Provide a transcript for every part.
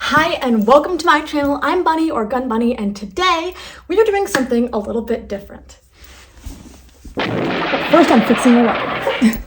Hi and welcome to my channel. I'm Bunny or Gun Bunny, and today we are doing something a little bit different. But first I'm fixing the weapon.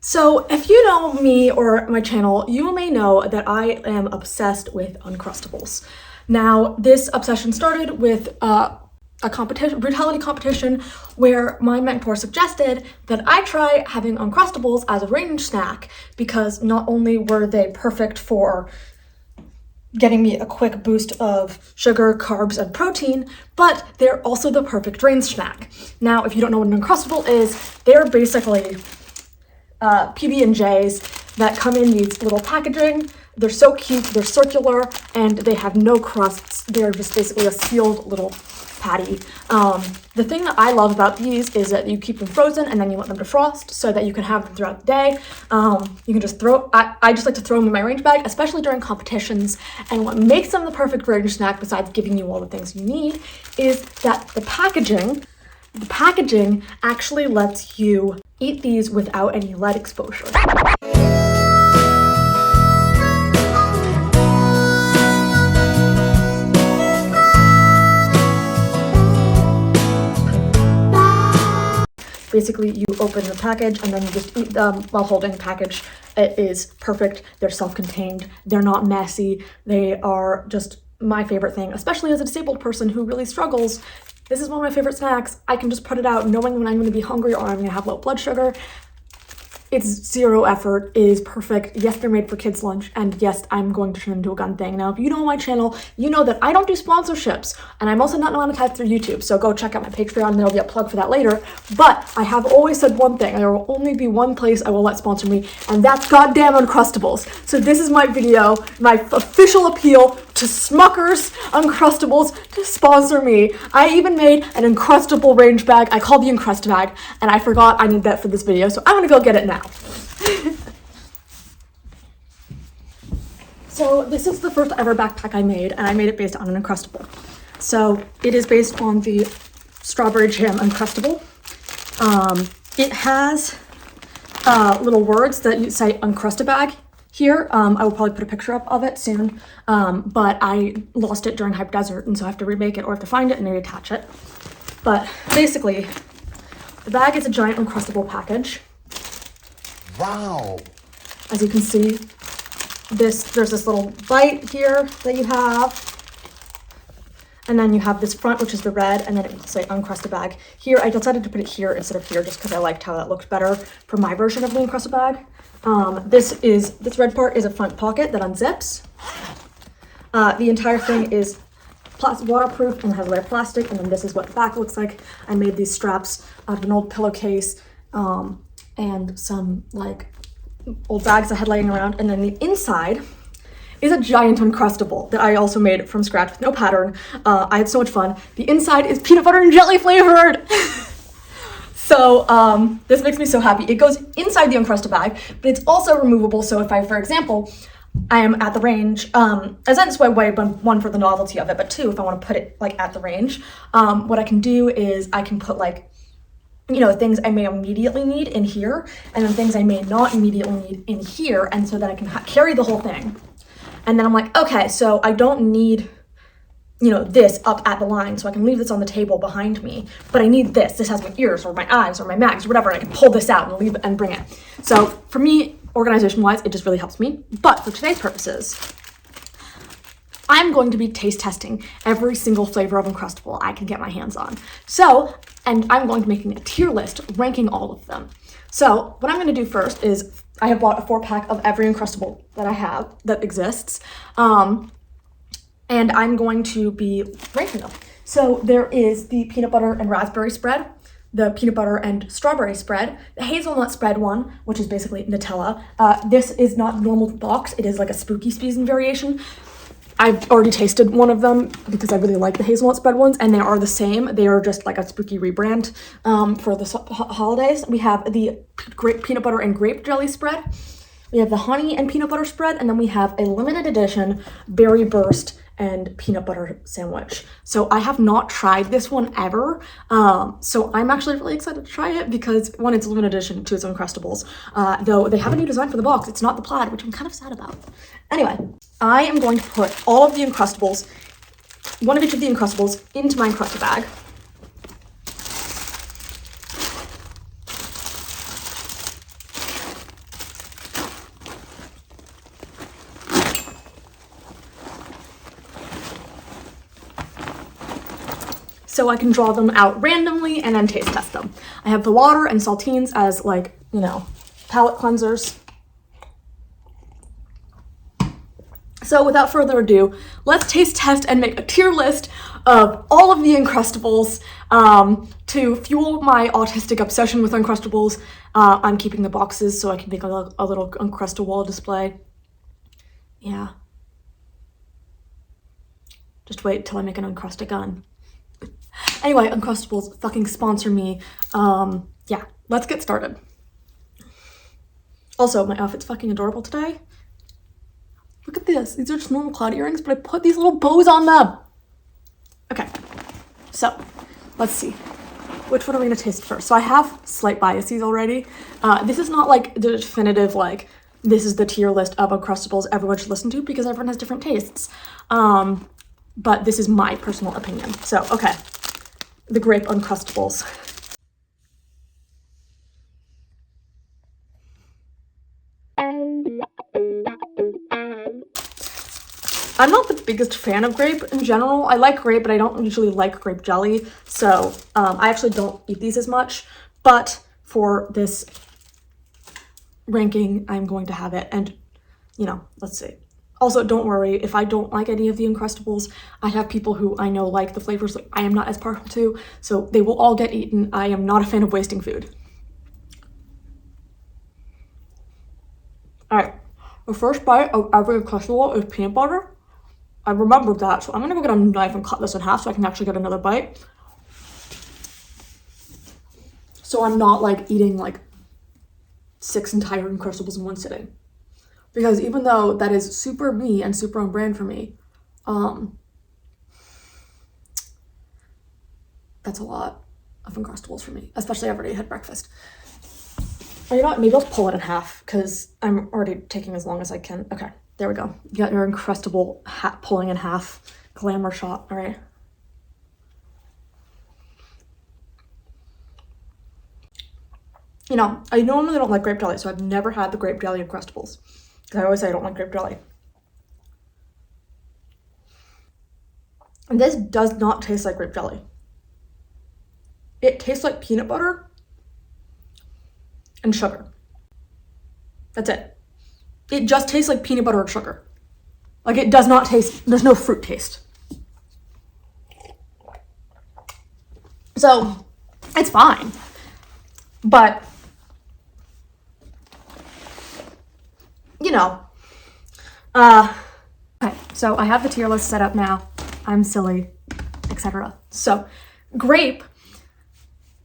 So if you know me or my channel, you may know that I am obsessed with Uncrustables. Now, this obsession started with a brutality competition where my mentor suggested that I try having Uncrustables as a range snack because not only were they perfect for getting me a quick boost of sugar, carbs, and protein, but they're also the perfect range snack. Now, if you don't know what an Uncrustable is, they're basically PB&Js that come in these little packaging. They're so cute, they're circular, and they have no crusts. They're just basically a sealed little patty. The thing that I love about these is that you keep them frozen and then you let them defrost so that you can have them throughout the day. You can just I just like to throw them in my range bag, especially during competitions. And what makes them the perfect range snack, besides giving you all the things you need, is that the packaging actually lets you eat these without any lead exposure. Basically, you open the package and then you just eat them while holding the package. It is perfect. They're self-contained. They're not messy. They are just my favorite thing, especially as a disabled person who really struggles. This is one of my favorite snacks. I can just put it out knowing when I'm going to be hungry or I'm going to have low blood sugar. It's zero effort. It is perfect. Yes, they're made for kids' lunch, and yes, I'm going to turn them into a gun thing. Now, if you know my channel, you know that I don't do sponsorships, and I'm also not monetized through YouTube, so go check out my Patreon, and there'll be a plug for that later. But I have always said one thing: there will only be one place I will let sponsor me, and that's goddamn Uncrustables. So this is my video, my official appeal to Smucker's Uncrustables to sponsor me. I even made an Uncrustable range bag. I call the Uncrust bag, and I forgot I need that for this video, so I'm gonna go get it now. So this is the first ever backpack I made, and I made it based on an Uncrustable. So it is based on the strawberry jam Uncrustable. It has little words that you say Uncrustabag here. I will probably put a picture up of it soon, but I lost it during Hype Desert, and so I have to remake it or have to find it and reattach it. But basically, the bag is a giant Uncrustable package. Wow. As you can see, there's this little bite here that you have, and then you have this front, which is the red, and then it will say Uncrusted bag. Here, I decided to put it here instead of here just because I liked how that looked better for my version of the Uncrusted bag. This red part is a front pocket that unzips. The entire thing is waterproof and has layer plastic, and then this is what the back looks like. I made these straps out of an old pillowcase and some like old bags I had laying around, and then the inside is a giant Uncrustable that I also made from scratch with no pattern. I had so much fun. The inside is peanut butter and jelly flavored. So this makes me so happy. It goes inside the Uncrusted bag, but it's also removable. So if I, for example, I am at the range, as that's why one for the novelty of it, but two, if I want to put it like at the range, what I can do is I can put like, you know, things I may immediately need in here, and then things I may not immediately need in here, and so that I can carry the whole thing. And then I'm like, okay, so I don't need, you know, this up at the line, so I can leave this on the table behind me, but I need this. This has my ears or my eyes or my mags or whatever, and I can pull this out and leave it and bring it. So for me, organization-wise, it just really helps me. But for today's purposes, I'm going to be taste testing every single flavor of Uncrustable I can get my hands on. So, and I'm going to be making a tier list ranking all of them. So what I'm going to do first is I have bought a 4-pack of every Uncrustable that I have that exists. And I'm going to be ranking them. So there is the peanut butter and raspberry spread, the peanut butter and strawberry spread, the hazelnut spread one, which is basically Nutella. This is not normal box. It is like a spooky season variation. I've already tasted one of them because I really like the hazelnut spread ones, and they are the same. They are just like a spooky rebrand for the holidays. We have the peanut butter and grape jelly spread. We have the honey and peanut butter spread, and then we have a limited edition berry burst and peanut butter sandwich. So I have not tried this one ever. So I'm actually really excited to try it because one, it's a limited edition, two, it's Uncrustables. Though they have a new design for the box. It's not the plaid, which I'm kind of sad about. Anyway, I am going to put all of the Uncrustables, one of each of the Uncrustables, into my Uncrustable bag. So I can draw them out randomly and then taste test them. I have the water and saltines as, like, you know, palate cleansers. So without further ado, let's taste test and make a tier list of all of the Uncrustables to fuel my autistic obsession with Uncrustables. I'm keeping the boxes so I can make a little Uncrustable display. Yeah. Just wait till I make an Uncrustable gun. Anyway, Uncrustables, fucking sponsor me. Yeah, let's get started. Also, my outfit's fucking adorable today. Look at this. These are just normal cloud earrings, but I put these little bows on them. Okay, so let's see. Which one are we gonna taste first? So I have slight biases already. This is not like the definitive, like, this is the tier list of Uncrustables everyone should listen to because everyone has different tastes. But this is my personal opinion. So, okay. The grape Uncrustables. I'm not the biggest fan of grape in general. I like grape, but I don't usually like grape jelly. So I actually don't eat these as much. But for this ranking, I'm going to have it. And, you know, let's see. Also, don't worry, if I don't like any of the Uncrustables, I have people who I know like the flavors that I am not as partial to, so they will all get eaten. I am not a fan of wasting food. Alright, the first bite of every Uncrustable is peanut butter. I remembered that, so I'm gonna go get a knife and cut this in half so I can actually get another bite. So I'm not like eating like 6 entire Uncrustables in one sitting. Because even though that is super me and super on brand for me, that's a lot of Uncrustables for me, especially I've already had breakfast. You know what, maybe I'll pull it in half because I'm already taking as long as I can. Okay, there we go. You got your Uncrustable hat pulling in half glamour shot, all right. You know, I normally don't like grape jelly, so I've never had the grape jelly Uncrustables. Because I always say I don't like grape jelly. And this does not taste like grape jelly. It tastes like peanut butter and sugar. That's it. It just tastes like peanut butter and sugar. Like, it does not taste, there's no fruit taste. So, it's fine. But, you know, okay, so I have the tier list set up now. I'm silly, etc. So, grape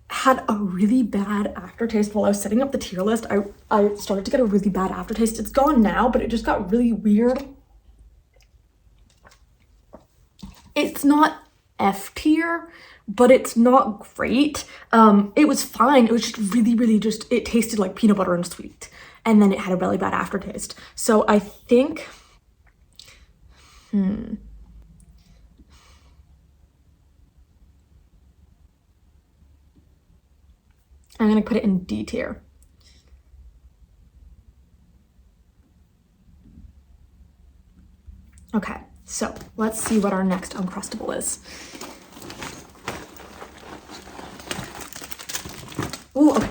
had a really bad aftertaste while I was setting up the tier list. I started to get a really bad aftertaste. It's gone now, but it just got really weird. It's not F tier, but it's not great. It was fine. It was just really just, it tasted like peanut butter and sweet. And then it had a really bad aftertaste. So I think, I'm gonna put it in D tier. Okay, so let's see what our next Uncrustable is. Ooh, okay.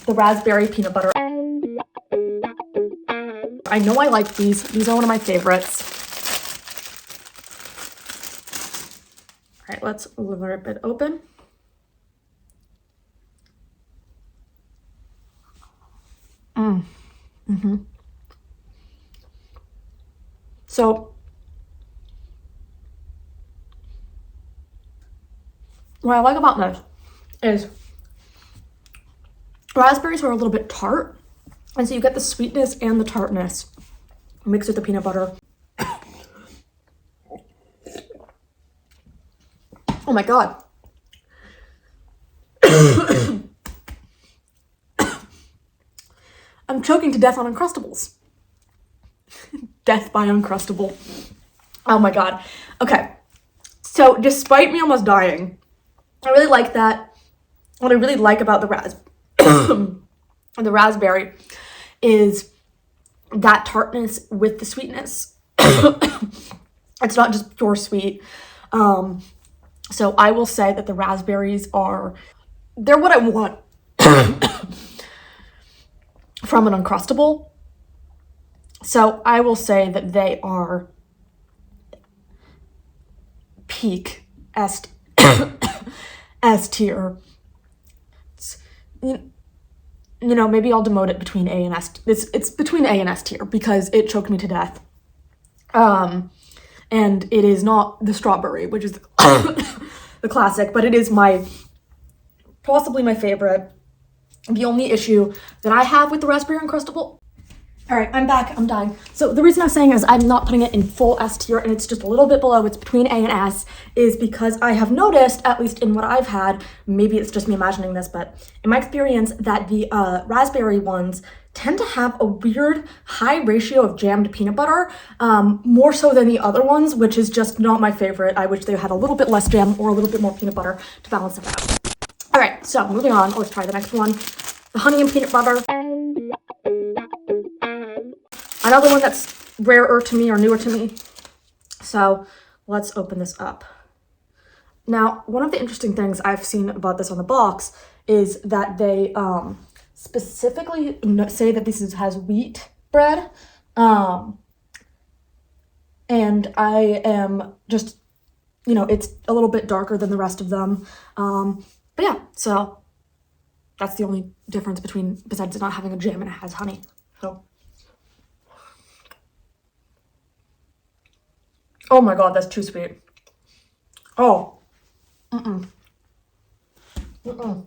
The raspberry peanut butter. I know I like these. These are one of my favorites. All right, let's rip it open. So, what I like about this is raspberries are a little bit tart, and so you get the sweetness and the tartness mixed with the peanut butter. Oh my God. I'm choking to death on Uncrustables. Death by Uncrustable. Oh my God. Okay. So despite me almost dying, I really like that. What I really like about the the raspberry is that tartness with the sweetness. It's not just pure sweet. So I will say that the raspberries they're what I want from an Uncrustable. So I will say that they are peak S tier. You know, maybe I'll demote it between A and S. It's between A and S tier because it choked me to death. And it is not the strawberry, which is the classic, but it is possibly my favorite. The only issue that I have with the raspberry Uncrustable. All right, I'm back. I'm dying. So the reason I'm saying is I'm not putting it in full S tier and it's just a little bit below. It's between A and S is because I have noticed, at least in what I've had, maybe it's just me imagining this, but in my experience that the raspberry ones tend to have a weird high ratio of jammed peanut butter, more so than the other ones, which is just not my favorite. I wish they had a little bit less jam or a little bit more peanut butter to balance it out. All right, so moving on, let's try the next one. The honey and peanut butter. Another one that's rarer to me or newer to me. So let's open this up. Now, one of the interesting things I've seen about this on the box is that they specifically say that this has wheat bread. And I am just, you know, it's a little bit darker than the rest of them. But yeah, so that's the only difference besides it not having a jam and it has honey. So. Oh my God, that's too sweet. Oh.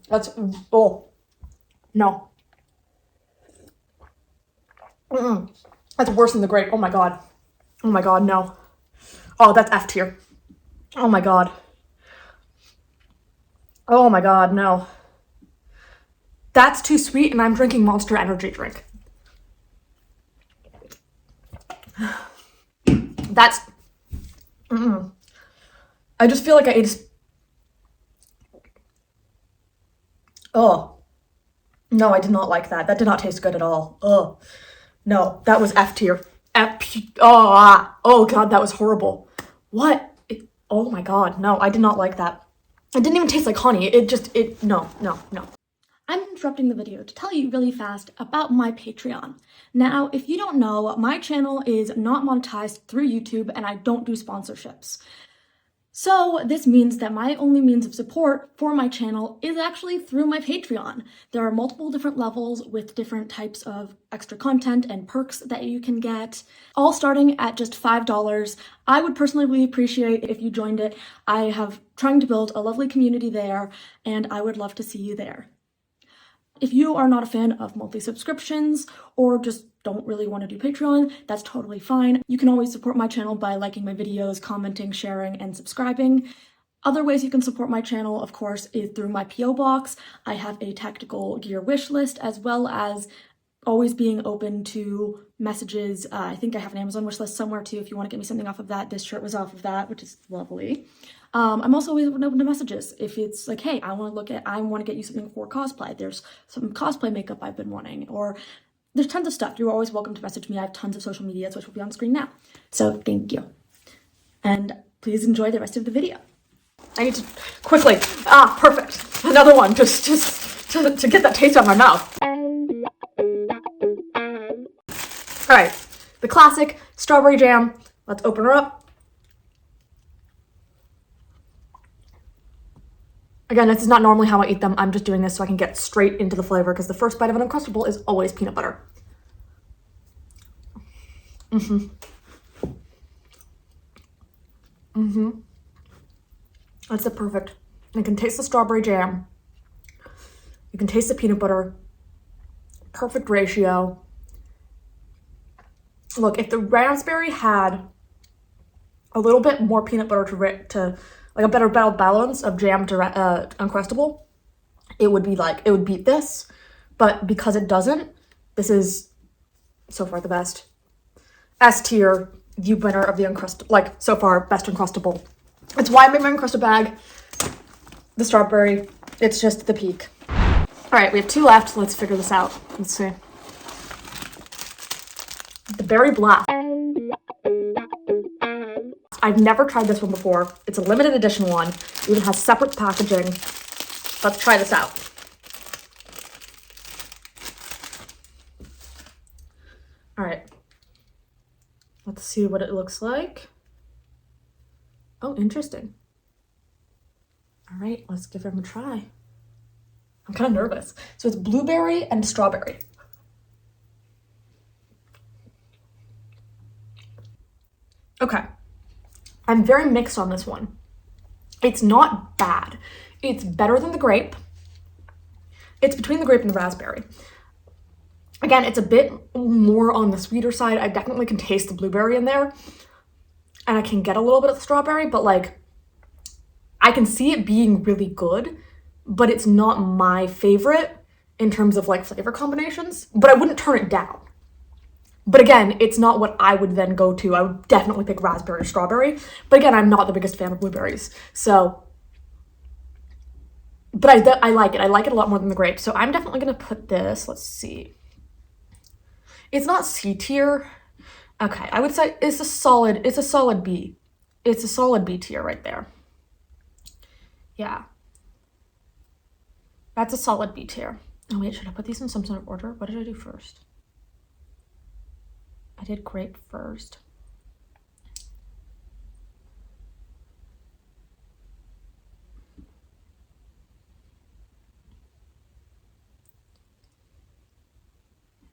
That's, oh. No. That's worse than the grape. Oh my God. Oh my God, no. Oh, that's F tier. Oh my God. Oh my God, no. That's too sweet and I'm drinking Monster Energy drink. That's... I just feel like I ate... Oh. No, I did not like that. That did not taste good at all. Oh. No, that was F tier. Oh God, that was horrible. What? Oh my God, no, I did not like that. It didn't even taste like honey. No. I'm interrupting the video to tell you really fast about my Patreon. Now, if you don't know, my channel is not monetized through YouTube and I don't do sponsorships. So this means that my only means of support for my channel is actually through my Patreon. There are multiple different levels with different types of extra content and perks that you can get, all starting at just $5. I would personally really appreciate if you joined it. I have trying to build a lovely community there and I would love to see you there. If you are not a fan of monthly subscriptions or just don't really want to do Patreon, that's totally fine. You can always support my channel by liking my videos, commenting, sharing, and subscribing. Other ways you can support my channel, of course, is through my P.O. box. I have a tactical gear wish list, as well as always being open to messages. I think I have an Amazon wish list somewhere too if you want to get me something off of that. This shirt was off of that, which is lovely. I'm also always open to messages. If it's like, hey, I want to get you something for cosplay. There's some cosplay makeup I've been wanting, or there's tons of stuff. You're always welcome to message me. I have tons of social medias, which will be on screen now. So thank you. And please enjoy the rest of the video. I need to quickly, perfect. Another one, just to get that taste out of my mouth. All right, the classic strawberry jam. Let's open her up. Again, this is not normally how I eat them. I'm just doing this so I can get straight into the flavor because the first bite of an Uncrustable is always peanut butter. That's the perfect. You can taste the strawberry jam. You can taste the peanut butter. Perfect ratio. Look, if the raspberry had a little bit more peanut butter to like a better balance of jam to Uncrustable, it would be like, it would beat this. But because it doesn't, this is so far the best. S tier, the winner of the Uncrustable, like so far, best Uncrustable. It's why I made my Uncrustable bag. The strawberry, it's just the peak. All right, we have 2 left. Let's figure this out. Let's see. The berry black. I've never tried this one before. It's a limited edition one. It even has separate packaging. Let's try this out. All right. Let's see what it looks like. Oh, interesting. All right, let's give them a try. I'm kind of nervous. So it's blueberry and strawberry. Okay. I'm very mixed on this one. It's not bad. It's better than the grape. It's between the grape and the raspberry. Again, it's a bit more on the sweeter side. I definitely can taste the blueberry in there. And I can get a little bit of the strawberry, but like, I can see it being really good, but it's not my favorite in terms of like flavor combinations, but I wouldn't turn it down. But again, it's not what I would then go to. I would definitely pick raspberry or strawberry. But again, I'm not the biggest fan of blueberries. So, but I like it. I like it a lot more than the grape. So I'm definitely going to put this, let's see. It's not C tier. Okay, I would say it's a solid B. It's a solid B tier right there. Yeah. That's a solid B tier. Oh wait, should I put these in some sort of order? What did I do first? I did grape first.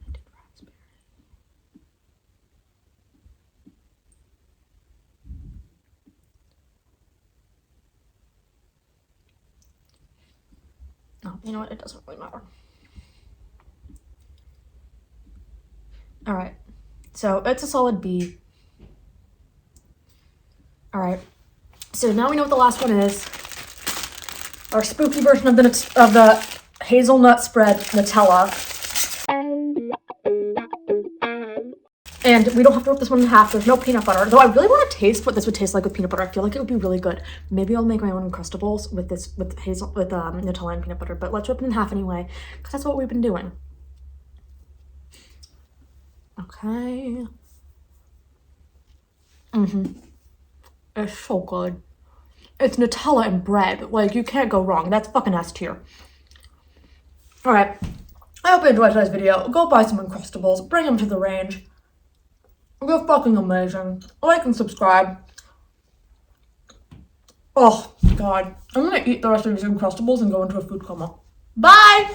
I did raspberry. Oh, you know what? It doesn't really matter. All right. So it's a solid B. All right. So now we know what the last one is. Our spooky version of the hazelnut spread Nutella. And we don't have to rip this one in half. There's no peanut butter. Though I really want to taste what this would taste like with peanut butter. I feel like it would be really good. Maybe I'll make my own Uncrustables with Nutella and peanut butter. But let's rip it in half anyway, because that's what we've been doing. Okay. It's so good. It's Nutella and bread. Like, you can't go wrong. That's fucking S tier. Alright. I hope you enjoyed today's video. Go buy some Uncrustables. Bring them to the range. They're fucking amazing. Like and subscribe. Oh, God. I'm gonna eat the rest of these Uncrustables and go into a food coma. Bye!